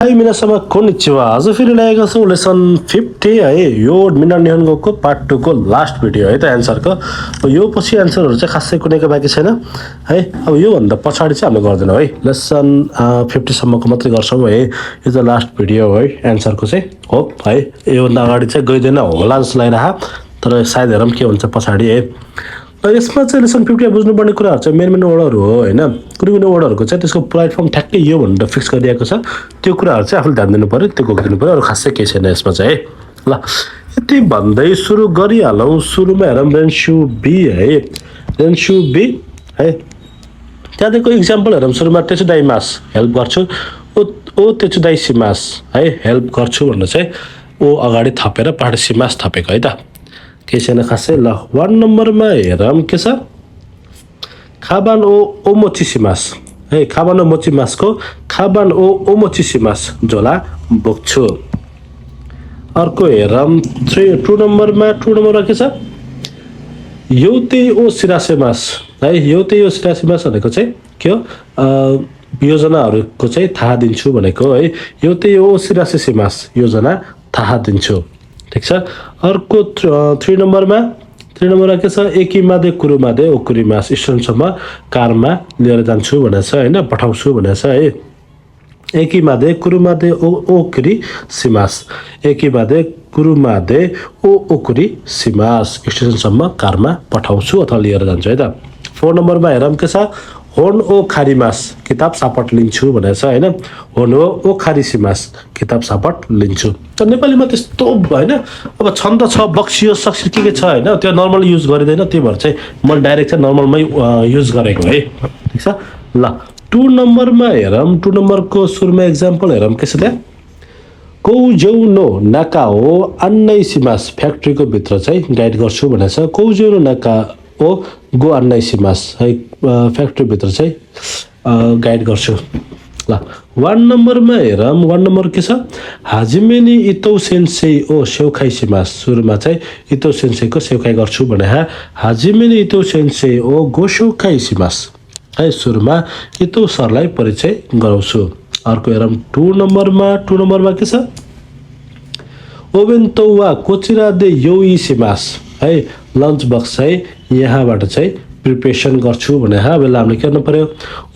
High मिनासमा konnichiwa आज फेरि ल्याएको छौँ लेसन 50 है यो मिना निहन्गोको पार्ट 2 को लास्ट भिडियो है त एन्सरको यो पछि एन्सरहरु चाहिँ खासै कुनैको बाँकी छैन है अब यो भन्दा पछाडी चाहिँ हामीले गर्दैनौं है लेसन 50 सम्मको मात्रै गर्छौं है यो चाहिँ लास्ट भिडियो है एन्सरको चाहिँ होप है यो भन्दा अगाडि चाहिँ गइदैन होला जस्तो लागिरहा तर सायद हेरौं के हुन्छ पछाडी है यसमा चाहिँ लेसन 50 बुझ्नुपर्ने कुराहरु चाहिँ मेन वर्डहरु हो हैन कुनै वर्डहरुको चाहिँ त्यसको प्लेटफर्म ठ्याक्कै यो भनेर फिक्स गरिएको छ त्यो कुराहरु चाहिँ आफूले ध्यान दिनु पर्यो त्यो गरिदिनु पर्यो अरु खासै केही छैन यसमा चाहिँ है ल यति भन्दै सुरु गरिहालौं सुरुमा हेरौं रेन्सु बी है रेन्सु बी है त्यहाँदेखिको एक्जाम्पल हेरौं सुरुमा टेचुडाइमास हेल्प गर्छु ओ टेचुडाइसिमास है हेल्प गर्छु भनेर चाहिँ ओ अगाडि थपेर पार्टिसिमास थपेको है त के छैन खासै ल 1 नम्बरमा हेरौं के छ खाबान ओ ओमोचिसिमास है खाबान ओ मोचिमासको खाबान ओ ओमोचिसिमास झोला बोक्छु अर्को हेरौं 2 नम्बरमा के छ योते ओ सिरासेमास है योते ओ सिरासेमास भनेको चाहिँ के हो योजनाहरुको चाहिँ थाहा दिन्छु भनेको है योते ओ सिरासेमास योजना थाहा दिन्छु ठीक छ अर्को 3 नम्बरमा के छ एकीमादे कुरुमादे ओकुरीमास स्टेसनसम्म कारमा लिएर जान्छु भनेको छ हैन पठाउँछु भनेको छ है एकीमादे कुरुमादे ओकुरी सिमास एकीमादे कुरुमादे ओकुरी सिमास स्टेसनसम्म कारमा पठाउँछु अथवा लिएर जान्छु है त 4 नम्बरमा हेरौं के छ होन ओ खारीमास किताब सापट लिन्छु भनेको छ हैन होन ओ खारीसिमास किताब सापट लिन्छु त नेपालीमा त्यस्तो हैन अब छन्द छ बक्सियो सक्सिर के छ हैन त्यो नर्मल युज गरिदैन त्यही भएर चाहिँ म डाइरेक्ट चाहिँ नर्मलमै युज गरेको है ठीक छ ल 2 नम्बरमा हेरौं 2 नम्बरको सुरुमा एक्जाम्पल हेरौं के छ त्यहाँ कौजौनो नाकाओ अन्नाइसिमास फ्याक्ट्रीको भित्र चाहिँ गाइड गर्छु भनेको छ कौजौनो नाका ओ गो अन्नाइसिमास है फ्याक्ट्री भित्र चाहिँ गाइड गर्छु ल 1 नम्बरमा हेरौं 1 नम्बर के छ हाजिमेनी इतो सेन्सेई ओ सेउखाइसिमास सुरुमा चाहिँ इतो सेन्सेईको सेउखाइ गर्छु भने हाजिमेनी इतो सेन्सेई ओ गो सेउखाइसिमास है सुरुमा इतो सरलाई परिचय गराउँछु अर्को हेरौं 2 नम्बरमा के छ ओबेन्तो वा कोचिरा दे योइसिमास है लन्च बक्स चाहिँ यहाँबाट चाहिँ प्रिपरेसन गर्छु भने बेला हामीले के गर्नु पर्यो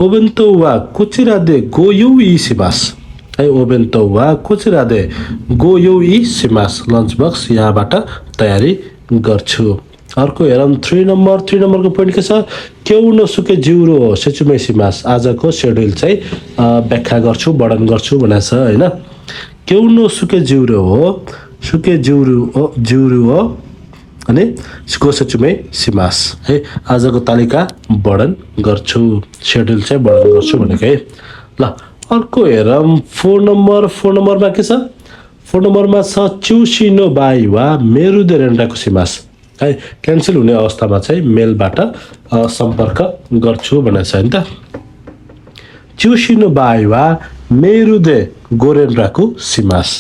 ओबेन्तो वा कोचिरा दे गोयोइसिमास है ओबेन्तो वा कोचिरा दे गोयोइसिमास लन्च बक्स यहाँबाट तयारी गर्छु अर्को हेरौं 3 नम्बरको पोइन्ट के छ केउनो सुके जिउरो सेचुमेसिमास आजको शेड्युल चाहिँ व्याख्या गर्छु वर्णन गर्छु भनेको छ हैन केउनो सुके जिउरो हो अनि गोसेचुमे सिमास है आजको तालिका वर्णन गर्छु शेड्युल चाहिँ वर्णन गर्छु भनेको है ल अर्को हेरौं 4 नम्बरमा के छ 4 नम्बरमा छ चुसिनो बाई वा मेरुदे रेन्डाको सिमास है क्यान्सल हुने अवस्थामा चाहिँ मेलबाट सम्पर्क गर्छु भनेको छ नि त चुसिनो बाई वा मेरुदे गोरेन्डाको सिमास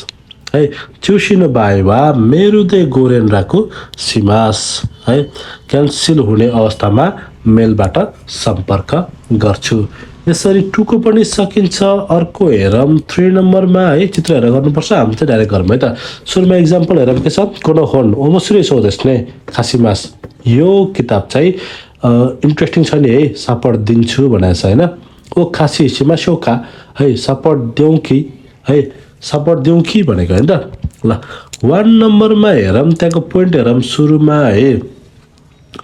है चुसिनो बाई वा मेरुदे गोरेन्डाको सिमास है क्यान्सल हुने अवस्थामा मेलबाट सम्पर्क गर्छु यसरी 2 को पनि सकिन्छ अर्को हेरौं 3 नम्बरमा है चित्र हेरेर गर्नुपर्छ हामी चाहिँ डाइरेक्ट गरौँ है त सुरुमा एक्जाम्पल हेरौं के छ कोनो होन ओमोसुरे सोदेस्ने खासिमास यो किताब चाहिँ इन्ट्रेस्टिङ छ नि है सपोर्ट दिन्छु भनेको छ हैन ओ खासी सिमासोका है सपोर्ट देऊ कि भनेको हैन त ल 1 नम्बरमा हेरौं त्यहाँको पोइन्ट हेरौं सुरुमा है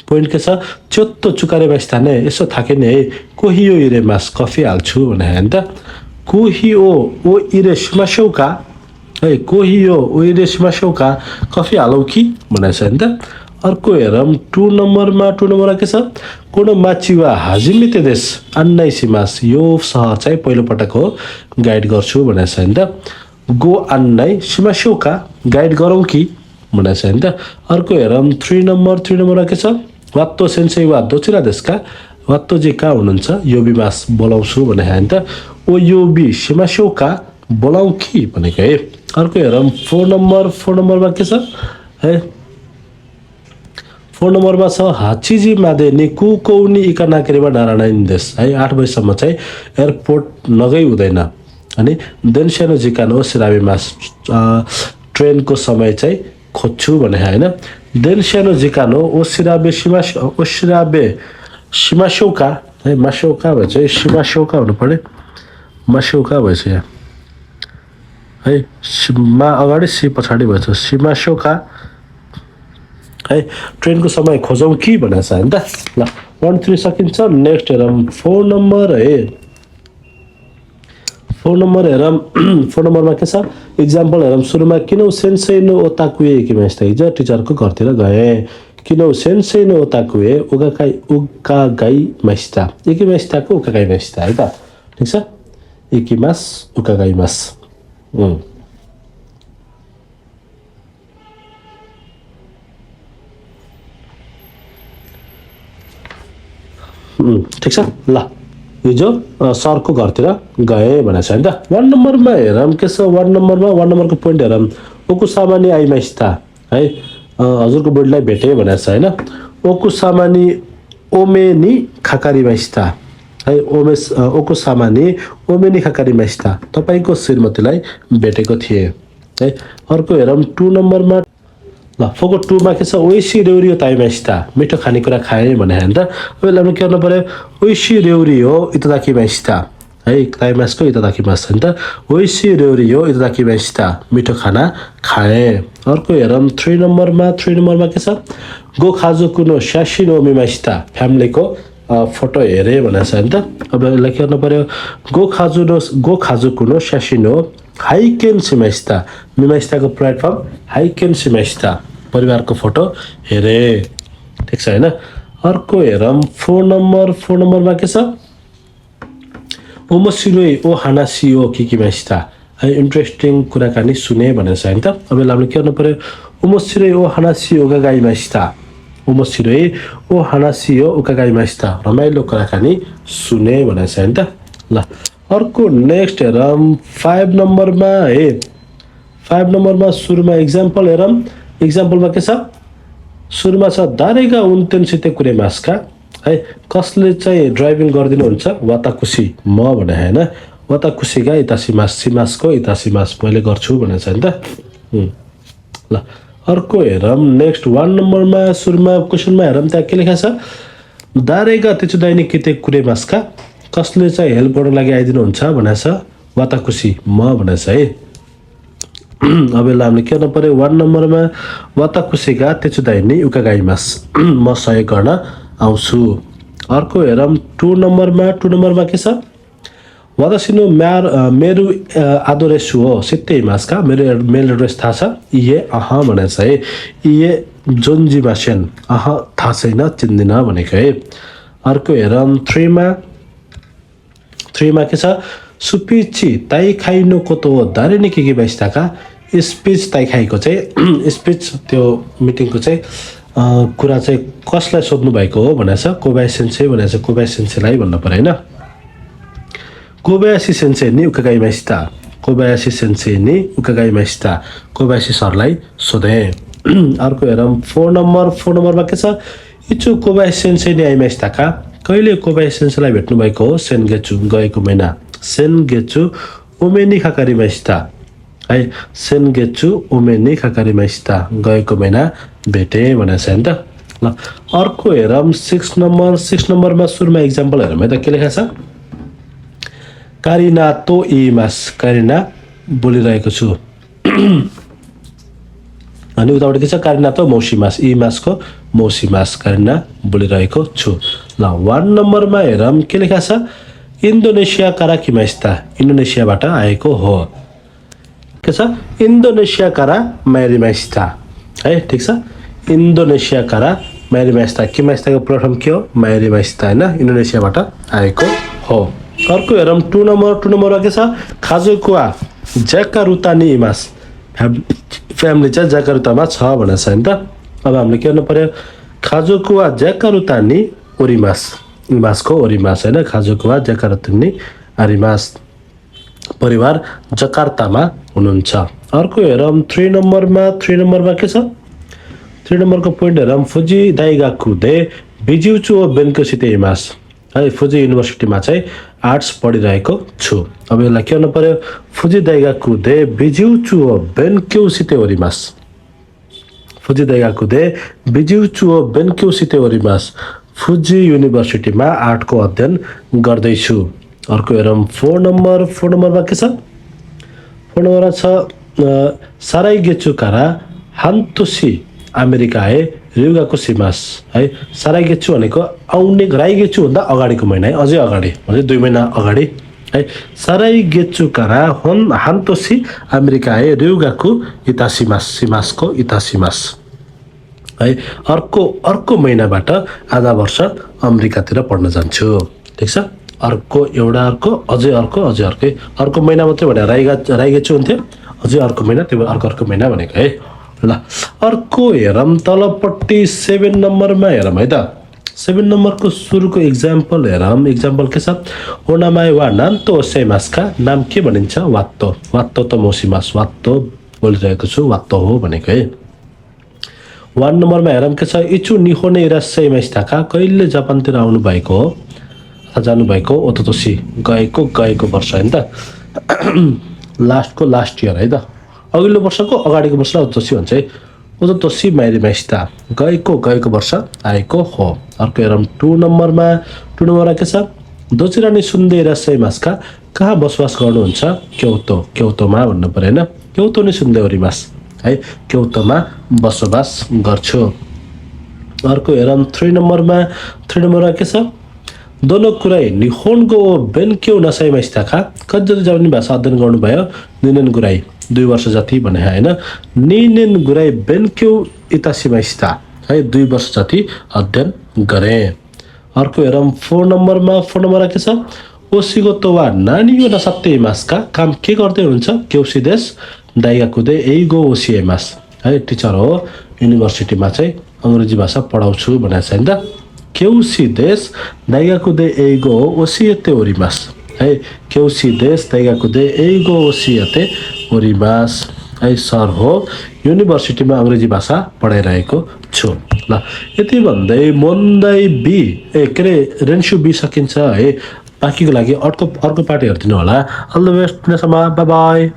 पोइन्ट के छ चोत्तो चुकारे बस्ताने यसो थाके नि है कोहियो इरेमास कफी हाल्छु भने हैन त कोहियो ओ इरेसिमासोका है कोहियो ओ इरेसिमासोका कफी हालौ कि भनेको छ हैन त अर्को हेरौं 2 नम्बरमा के छ कोनो माचिवा हाजिमिते देश अन्नाइसिमास यो सहर चाहिँ पहिलो पटक हो गाइड गर्छु भनेको छ हैन त गो अन्नाइ सिमासोका गाइड गरौँ कि भनेको छ हैन त अर्को हेरौं 3 नम्बर के छ वात्तो सेन्सेई वा दोचिरा देशका वात्तो जी कहाँ हुनुहुन्छ योबिमास बोलाउँछु भने हैन त ओ योबी सिमासोका बोलाउ कि भनेको है अर्को हेरौं 4 नम्बरमा के छ है 4 नम्बरमा छ हाचिजी मादे निकु कौनी इकानाकेरेबा नारायण देश है 8 बजेसम्म चाहिँ एयरपोर्ट नगई हुँदैन अनि देनसानो जिकानो सिराबे मास ट्रेनको समय चाहिँ खोज्छु भने हैन देनसानो जिकानो ओसिराबे सिमाशौका है माशौका भन्छ सिमाशौका हुनु पर्यो माशौका भएछ यहाँ है मा अगाडि सी पछाडि भएछ सिमाशौका है ट्रेनको समय खोजौँ कि भनेको छ हैन त ल 1 3 सकिन्छ नेक्स्ट हेरौँ 4 नम्बर है 4 नम्बर हेरौँ 4 नम्बरमा के छ एक्जाम्पल हेरौँ सुरुमा किनौ सेन्सेई नो ओताकुए इकिमासिता हिजो टिचरको घरतिर गए किनौ सेन्सेई नो ओताकुए उकागाई मासिता इकिमासिताको उकागाई मासिता है त ठीक छ इकिमास उकागाई मास ठीक छ ल हिजो सरको घरतिर गए भनेको छ हैन त 1 नम्बरमा हेरौँ के छ 1 नम्बरको पोइन्ट हेरौँ ओकुसामानी आइमासिता है हजुरको बुढीलाई भेटे भनेको छ हैन ओकुसामानी ओमेनी खाकारी मासिता है ओकुसामानी ओमेनी खाकारी मासिता तपाईको श्रीमतीलाई भेटेको थिए है अर्को हेरौँ 2 नम्बरमा ल फोको 2 मा के छ ओइसी रेउरियो ताइमासिता मिठो खानेकुरा खाए भने हैन त अब हामीले के गर्नु पर्यो ओइसी रेउरियो इतदाकी मासिता है ताइमासको इतदाकी मास हैन त ओइसी रेउरियो इतदाकी मासिता मिठो खाना खाए अर्को हेरौँ 3 नम्बरमा के छ गो खाजु कुनो शाशिनो मिमासिता फ्यामिलीको फोटो हेरे भनेको छ हैन त अब यसलाई के गर्नु पर्यो गो खाजु कुनो शाशिनो हाइकेन सिमासिता मिमासिताको प्लेटफर्म हाइकेन सिमासिता परिवारको फोटो हेरे ठीक छ हैन अर्को हेरौँ 4 नम्बरमा के छ ओमोसिरोई ओ हानासियो किकिमासिता है इन्ट्रेस्टिङ कुराकानी सुने भनेको छ हैन त अब यसलाई हामीले के गर्नु पर्यो ओमोसिरोई ओ हानासियो गागाइमासिता ओमोसिरोई ओ हानासियो उकागाइमासिता रमाइलो कुराकानी सुने भनेको छ हैन त ल अर्को नेक्स्ट हेरौँ 5 नम्बरमा है 5 नम्बरमा सुरुमा एक्जाम्पल हेरौँ एक्जाम्पलमा के छ सुरुमा छ दारेगा उन्तेनसिते कुरेमास्का है कसले चाहिँ ड्राइभिङ गरिदिनुहुन्छ वाताकुसी म भने हैन वाताकुसीगा सिमासको इतासिमास मैले गर्छु भनेको छ नि त ल अर्को हेरौँ नेक्स्ट 1 नम्बरमा सुरुमा क्वेसनमा हेरौँ त्यहाँ के लेखा छ दारेगा तेचुदाइनी किते कुरेमास्का कसले चाहिँ हेल्प गर्न लागि आइदिनुहुन्छ भनेको छ वाताकुसी म भनेको छ है अब यसलाई हामीले के गर्नु पर्यो 1 नम्बरमा वाताकुसीगा तेचुदाइनी उकागाइमास म सहयोग गर्न आउँछु अर्को हेरौँ 2 नम्बरमा के छ वातासिनो मेरो आदोरेसु हो सित्तै मासका मेरो मेल एड्रेस थाहा छ इए भनेको छ है इए जोन्जिमासेन थाहा छैन चिन्दिन भनेको है अर्को हेरौँ 3 मा के छ सुपिची ताई खाइनो कोतो दारेनी के बाइस्ताका स्पिच ताई खाइको चाहिँ स्पिच त्यो मिटिङको चाहिँ कुरा चाहिँ कसलाई सोध्नु भएको हो भनेको छ कोबायासी सेन्सेई भनेको छ कोबायासी सेन्सेईलाई भन्नु पर्यो हैन कोबायासी सेन्सेई नि उकागाइमासिता कोबायासी सेन्सेई नि उकागाइमासिता कोबायासी सरलाई सोधे अर्को हेरौँ 4 नम्बरमा के छ इचु कोबायासी सेन्सेई नि आइमासिताका कहिले कोबायासी सेन्सेईलाई भेट्नु भएको हो सेनगेचु गएको महिना सेनगेचु ओमेनी खाकारिमासिता है सेनगेचु ओमेनी खाकारिमासिता गएको महिना भेटे भनेको छ नि त ल अर्को हेरौँ 6 नम्बरमा सुरुमा एक्जाम्पल हेरौँ है त के लेखा छ कारिना तो इमास कारिना बोलिरहेको छु अनि उताबाट के छ कारिना तो मौसीमास इमासको मौसीमास कारिना बोलिरहेको छु ल 1 नम्बरमा हेरौँ के लेखा छ इन्डोनेसिया काराकिमास्ता इन्डोनेसियाबाट आएको हो के छ इन्डोनेसिया कारा माइरिमास्ता है ठीक छ इन्डोनेसिया कारा माइरिमास्ता किमास्ताको प्लेटफर्म के हो माइरिमास्ता हैन इन्डोनेसियाबाट आएको हो अर्को हेरौँ 2 नम्बरमा के छ खाजुकुवा ज्याकारुतानी इमास फ्यामिली चाहिँ ज्याकारुतामा छ भनेको छ नि त अब हामीले के गर्नु पर्यो खाजुकुवा ज्याकारुतानी ओरिमास इमासको ओरिमास हैन खाजुकुवा ज्याकारुतानी आरिमास परिवार जकार्तामा हुनुहुन्छ अर्को हेरौँ 3 नम्बरमा के छ 3 नम्बरको पोइन्ट हेरौँ फुजी दाइगाकु दे बिजुचु बेन्कोसिते इमास है फुजी युनिभर्सिटीमा चाहिँ आर्ट्स पढिरहेको छु। अब यसलाई के गर्नु पर्यो फुजी दाइगाकुदे बिजिउचु बेन्क्यु सिते ओरिमास फुजी दाइगाकुदे बिजिउचु बेन्क्यु सिते ओरिमास फुजी युनिभर्सिटीमा आर्टको अध्ययन गर्दैछु। अर्को हेरौँ 4 नम्बरमा के छ 4 नम्बरमा छ साराई गेचुकारा हान्तोसी अमेरिकाए रिउगाको सिमास है साराई गेचु भनेको आउने राई गेचु भन्दा अगाडिको महिना है अझै अगाडि अझै 2 महिना अगाडि है साराई गेचुकारा हान्तोसी अमेरिकाए रिउगाको इतासिमास सिमासको इतासिमास है अर्को महिनाबाट आधा वर्ष अमेरिकातिर पढ्न जान्छु। ठीक छ अर्को अझै अर्को महिना मात्रै भने राइगेछु हुन्थ्यो अझै अर्को महिना त्यो अर्को महिना भनेको है। ल अर्को हेरौँ तलपट्टि 7 नम्बरमा हेरौँ है त 7 नम्बरको सुरुको इक्जाम्पल हेरौँ। इक्जाम्पल के छ ओनामाई वा नान्तो सेमासका नाम के भनिन्छ वात्तो त मोसिमास वात्तो बोलिरहेको छु वात्तो हो भनेको है। 1 नम्बरमा हेरौँ के छ इचु निहोने इरास्सै माइस्ताका कहिले जापानतिर आउनु भएको हो अथवा जानु भएको ओतोतोसी गएको वर्ष हैन त लास्ट इयर है त अघिल्लो वर्षको अगाडिको वर्ष ओतोतोसी भन्छ है ओतोतोसी माइस्ता गएको वर्ष आएको हो। अर्को हेरौँ 2 नम्बरमा के छ दोचिरानी सुन्दे इरास्सै मासका कहाँ बसोबास गर्नुहुन्छ क्योतोमा भन्नु पर्यो हैन क्योतो नि सुन्दे ओरिमास है क्योतोमा बसोबास गर्छु। अर्को हेरौँ 3 नम्बरमा के छ दोनो कुराई निहोन्गो बेन्क्यु नसाई माइस्ताका कति जापानी भाषा अध्ययन गर्नुभयो निनेन गुराई 2 वर्ष जति भने हैन निनेन गुराई बेन्क्यु इतासी माइस्ता है 2 वर्ष जति अध्ययन गरे। अर्को हेरौँ 4 नम्बरमा के छ ओसिगोतो वा नानीयो नसत्ते मासका काम के गर्दै हुनुहुन्छ क्युसी देश दाइगाकुदे एइगो ओसिएमास है टिचर हो युनिभर्सिटीमा चाहिँ अंग्रेजी भाषा पढाउँछु भनेको छ हैन त क्युसी देश दाइगाकुदे एइगो ओसिएते ओरिमास है क्युसी देश दाइगाकुदे एइगो ओसिएते ओरिमास है सर हो युनिभर्सिटीमा अंग्रेजी भाषा पढाइरहेको छु। ल यति भन्दै मोन्दाई बी के रे रेन्सु बी सकिन्छ है बाँकीको लागि अर्को पार्टी हेर्दिनु होला। All the best bye by.